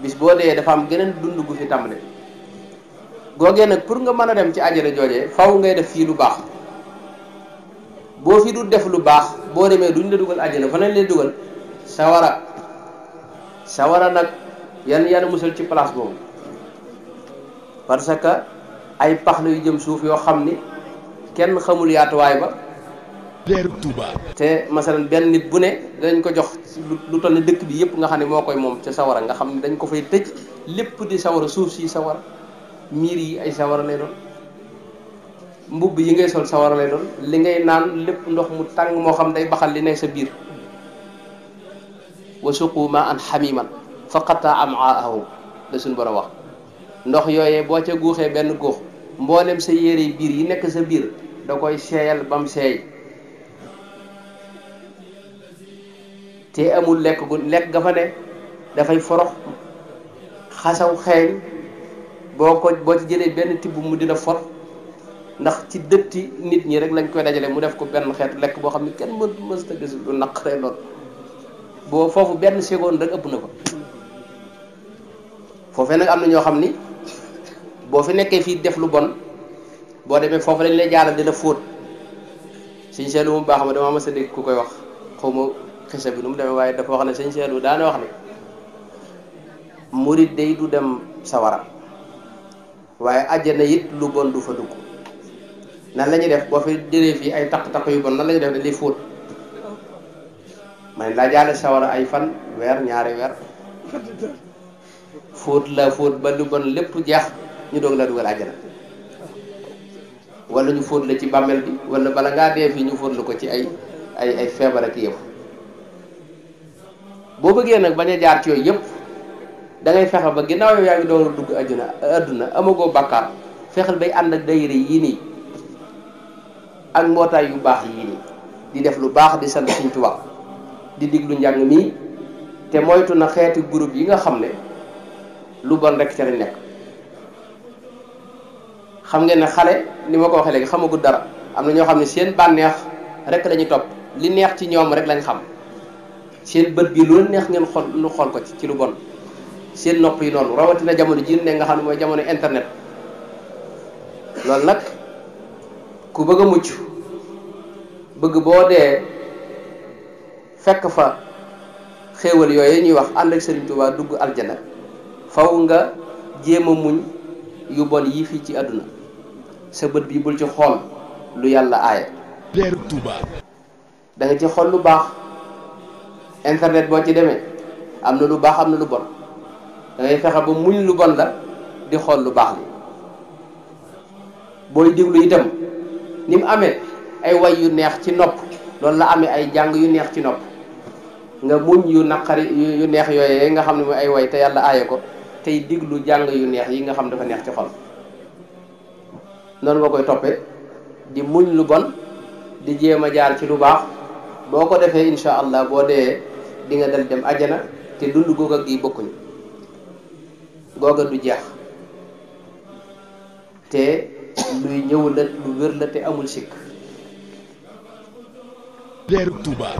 bis boo dee dafa am geneen dund gu fi tàmbale googee nag pour nga mën a dem ci àjjana joojee faw ngay def fii lu baax boo fi du def lu baax boo demee duñ la dugal àjjana fa lañ lay dugal sawara nag yan musal ci place boobu parce que ay pax la yu jëm suuf yoo xam ni kenn xamul yaatuwaay ba leeru Touba te masalan benn nit bu ne dañ ko jox lu toll ne dëkk bi yëpp nga xam ne moo koy moom ca sawara nga xam ne dañ ko fay tëj lépp di sawara suuf si sawara miir yi ay sawara lay doon mbubb yi ngay sol sawara lay doon li ngay naan lépp ndox mu tàng moo xam day baxal li nekk sa biir wa suqu ma an xamiman fa qataa am'aahum la suñu borom wax ndox yooyee boo ca guuxee benn góox mboolem sa yére biir yi nekk sa biir da koy seeyal bam seey te amul lekk ga fa ne dafay forox xasaw xeeñ boo ci jëlee benn tibb mu dina for ndax ci dëtti nit ñi rek lañ koy dajale mu def ko benn xeetu lekk boo xam ne kenn mës ta gis lu naqaree lool boo foofu benn seconde rek ëpp na ko foofee nag am na ñoo xam ni boo fi nekkee fii def lu bon boo demee foofu lañ lay jaaral di la fóot sëñ Seelu mu baax ma dama mas a dégg ku koy wax xaw ma xisa bi nu mu demee waaye dafa wax ne sëñ Seelu daana wax ne murit day du dem sawara waaye àjjana it lu bon du fa dugg nan la ñuy def boo fi jëlee fii ay taq-taq yu bon nan la ñuy def dañ lay fóot man laa jaale sawara ay fan weer ñaari weer fóot ba lu bon lépp jeex ñu doog la dugal àjjana wala ñu fóot la ci bàmmeel bi wala bala ngaa dee fii ñu fóot la ko ci ay feebar ak yëpp boo bëggee nag bañ a jaar ci yooyu yëpp da ngay fexe ba ginnaaw yow yaa ngi doon dugg àdduna amagoo bàkkaar fexeel bay ànd ak dayre yii nii ak mbootaay yu baax yii nii di def lu baax di sant Sëñ Tuubaa di diglu njàng mii te moytu na xeeti groupe yi nga xam ne lu bon rek ca lañ nekk xam ngeen ne xale ni ma ko waxee léegi xamagul dara am na ñoo xam ne seen bànneex rek lañuy topp li neex ci ñoom rek lañ xam seen bët bi lu neex ngeen xool ko ci lu bon seen nopp yi noonu rawatina jamono ji ne nga xam ne mooy jamono internet loolu nag ku bëgg a mucc bëgg boo dee fekk fa xéewal yooyu ñuy wax ànd ak Serigne Touba dugg aljana faw nga jéem a muñ yu bon yi fii ci àdduna sa bët bi bul ci xool lu yàlla aaye leeru Touba da nga ci xool lu baax internet boo ci demee am na lu baax am na lu bon da ngay fexe ba muñ lu bon la di xool lu baax li booy diglu itam ni mu amee ay way yu neex ci nopp loolu la amee ay jàng yu neex ci nopp nga muñ yu naqari yu neex yooyee nga xam ne mooy ay way te yàlla aaye ko tey diglu jàng yu neex yi nga xam dafa neex ci xol noonu nga koy toppee di muñ lu bon di jéem a jaar ci lu baax boo ko defee insha allah boo dee di nga dal dem ajjana te dund googa gi bokkuñ googa du jeex te luy ñëw la lu wér la te amul sikk leeru Touba